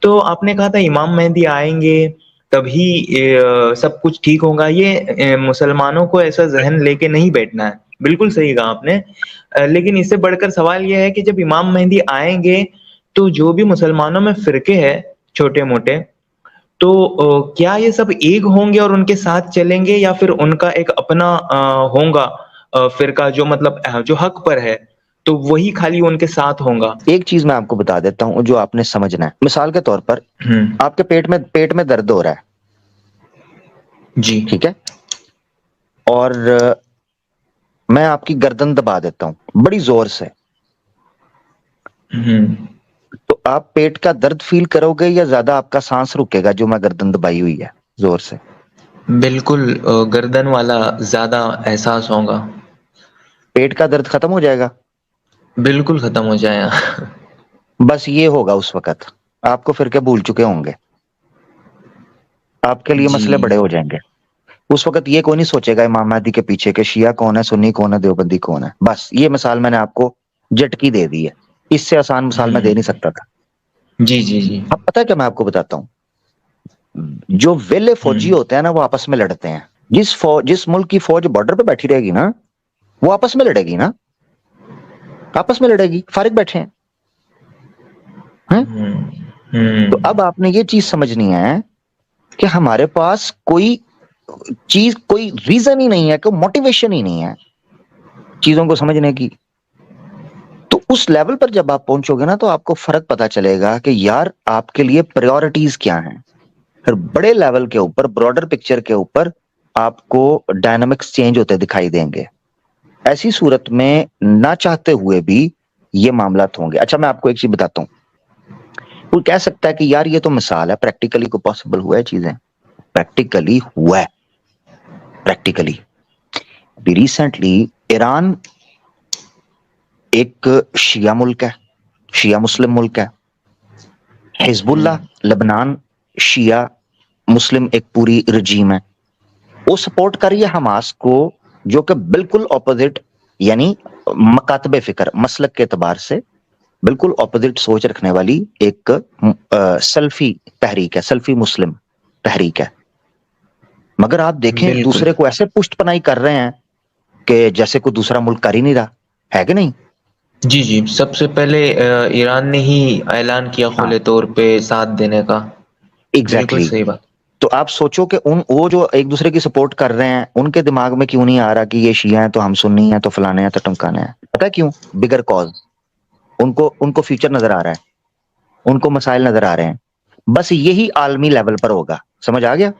تو آپ نے کہا تھا امام مہدی آئیں گے تبھی سب کچھ ٹھیک ہوگا، یہ مسلمانوں کو ایسا ذہن لے کے نہیں بیٹھنا ہے، بالکل صحیح کہا آپ نے۔ لیکن اس سے بڑھ کر سوال یہ ہے کہ جب امام مہدی آئیں گے تو جو بھی مسلمانوں میں فرقے ہیں چھوٹے موٹے، تو کیا یہ سب ایک ہوں گے اور ان کے ساتھ چلیں گے، یا پھر ان کا ایک اپنا ہوگا فرقہ جو مطلب جو حق پر ہے، تو وہی خالی ان کے ساتھ ہوگا؟ ایک چیز میں آپ کو بتا دیتا ہوں جو آپ نے سمجھنا ہے۔ مثال کے طور پر ہوں، آپ کے پیٹ میں درد ہو رہا ہے، جی، ٹھیک ہے، اور میں آپ کی گردن دبا دیتا ہوں بڑی زور سے، ہوں، تو آپ پیٹ کا درد فیل کرو گے یا زیادہ آپ کا سانس رکے گا جو میں گردن دبائی ہوئی ہے زور سے؟ بالکل گردن والا زیادہ احساس ہوگا۔ پیٹ کا درد ختم ہو جائے گا، بالکل ختم ہو جائے گا۔ بس یہ ہوگا اس وقت آپ کو فرقے بھول چکے ہوں گے، آپ کے لیے جی، مسئلے بڑے ہو جائیں گے۔ اس وقت یہ کوئی نہیں سوچے گا امام مہدی کے پیچھے کہ شیعہ کون ہے، سنی کون ہے، دیوبندی کون ہے۔ بس یہ مثال میں نے آپ کو جھٹکی دے دی ہے، اس سے آسان مثال میں دے نہیں سکتا تھا۔ جی، جی، جی، اب پتہ ہے کہ میں آپ کو بتاتا ہوں، جو ویلے فوجی ہوتے ہیں نا وہ آپس میں لڑتے ہیں۔ جس ملک کی فوج بارڈر پہ بیٹھی رہے گی نا وہ آپس میں لڑے گی نا، آپس میں لڑے گی، فارغ بیٹھے ہیں۔ تو اب آپ نے یہ چیز سمجھنی ہے کہ ہمارے پاس کوئی چیز، کوئی ریزن ہی نہیں ہے، کوئی موٹیویشن ہی نہیں ہے چیزوں کو سمجھنے کی۔ تو اس لیول پر جب آپ پہنچو گے نا تو آپ کو فرق پتا چلے گا کہ یار آپ کے لیے پریورٹیز کیا ہیں۔ پھر بڑے لیول کے اوپر، براڈر پکچر کے اوپر آپ کو ڈائنامکس چینج ہوتے دکھائی دیں گے۔ ایسی صورت میں نہ چاہتے ہوئے بھی یہ معاملات ہوں گے۔ اچھا میں آپ کو ایک چیز بتاتا ہوں، کوئی کہہ سکتا ہے کہ یار یہ تو مثال ہے، پریکٹیکلی کو پاسبل ہوا ہے چیزیں؟ پریکٹیکلی ہوا ہے، پریکٹیکلی۔ ابھی ریسنٹلی ایران ایک شیعہ ملک ہے، شیعہ مسلم ملک ہے، حزب اللہ لبنان شیعہ مسلم ایک پوری رجیم ہے، وہ سپورٹ کر رہی ہے حماس کو، جو کہ بالکل اپوزٹ، یعنی مکاتب فکر مسلک کے اعتبار سے بالکل اپوزٹ سوچ رکھنے والی ایک سلفی تحریک ہے، سلفی مسلم تحریک ہے۔ مگر آپ دیکھیں بالکل، دوسرے کو ایسے پشت پناہی کر رہے ہیں کہ جیسے کوئی دوسرا ملک کر ہی نہیں رہا ہے، کہ نہیں؟ جی، جی، سب سے پہلے ایران نے ہی اعلان کیا ہاں کھلے طور پہ ساتھ دینے کا۔ بالکل ایگزیکٹلی۔ صحیح بات۔ تو آپ سوچو کہ وہ جو ایک دوسرے کی سپورٹ کر رہے ہیں ان کے دماغ میں کیوں نہیں آ رہا کہ یہ شیعہ ہیں تو ہم سنی ہیں تو فلانے ہیں تو ٹمکانے ہیں؟ پتہ ہے کیوں؟ بگر کاز، ان کو فیوچر نظر آ رہا ہے، ان کو مسائل نظر آ رہے ہیں۔ بس یہی عالمی لیول پر ہوگا، سمجھ آ گیا؟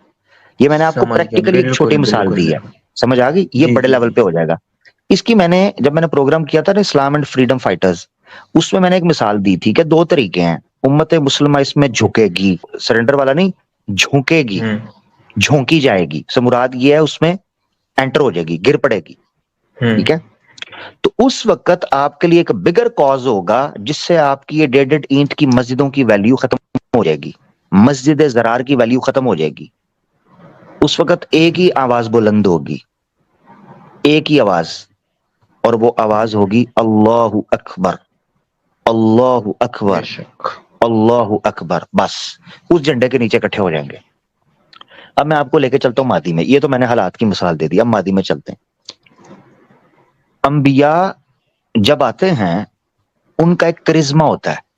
یہ میں نے آپ کو سمجھ گیا، پریکٹیکلی ایک چھوٹی بالکل مثال بالکل۔ دی ہے، سمجھ آ گئی؟ یہ جی، بڑے جی، لیول جی، پہ ہو جائے گا۔ اس کی جب میں نے پروگرام کیا تھا نا اسلام اینڈ فریڈم فائٹرز، اس میں نے ایک مثال دی تھی کہ دو طریقے ہیں، امت مسلمہ اس میں جھکے گی، سرنڈر والا نہیں، جھونکے گی، ہوں، جھونکی جائے گی، سے مراد یہ ہے اس میں انٹر ہو جائے گی، گر پڑے گی، ہوں، ٹھیک ہے؟ تو اس وقت آپ کے لیے ایک بگر کاز ہوگا جس سے آپ کی یہ ڈیڈ اینٹ کی مسجدوں کی ویلیو ختم ہو جائے گی، مسجد زرار کی ویلیو ختم ہو جائے گی۔ اس وقت ایک ہی آواز بلند ہوگی، ایک ہی آواز، اور وہ آواز ہوگی اللہ اکبر، اللہ بے اکبر، شک۔ اللہ اکبر۔ بس اس جھنڈے کے نیچے اکٹھے ہو جائیں گے۔ اب میں آپ کو لے کے چلتا ہوں مادی میں، یہ تو میں نے حالات کی مثال دے دی، اب مادی میں چلتے ہیں۔ انبیاء جب آتے ہیں ان کا ایک کرزما ہوتا ہے،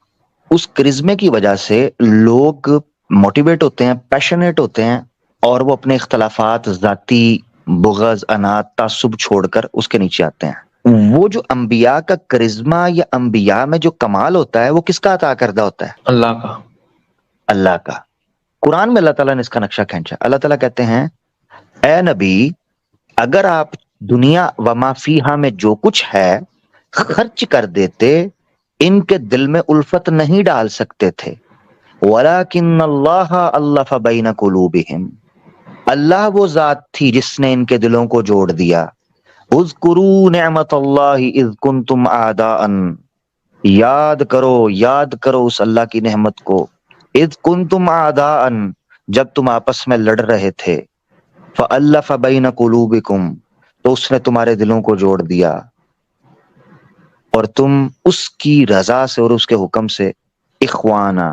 اس کرزمے کی وجہ سے لوگ موٹیویٹ ہوتے ہیں، پیشنیٹ ہوتے ہیں، اور وہ اپنے اختلافات، ذاتی بغض، انات، تعصب چھوڑ کر اس کے نیچے آتے ہیں۔ وہ جو انبیاء کا کرزما یا انبیاء میں جو کمال ہوتا ہے وہ کس کا عطا کردہ ہوتا ہے؟ اللہ کا۔ اللہ کا۔ قرآن میں اللہ تعالیٰ نے اس کا نقشہ کھینچا۔ اللہ تعالیٰ کہتے ہیں اے نبی اگر آپ دنیا و ما فیہا میں جو کچھ ہے خرچ کر دیتے، ان کے دل میں الفت نہیں ڈال سکتے تھے، وَلَكِنَّ اللَّهَ أَلَّفَ بَيْنَ قُلُوبِهِمْ، اللہ وہ ذات تھی جس نے ان کے دلوں کو جوڑ دیا۔ اذکروا نعمت اللہ اذ کنتم اعداء، یاد کرو اس اللہ کی نعمت کو، اذ کنتم اعداء جب تم آپس میں لڑ رہے تھے، فألف بین قلوبکم تو اس نے تمہارے دلوں کو جوڑ دیا، اور تم اس کی رضا سے اور اس کے حکم سے اخوانا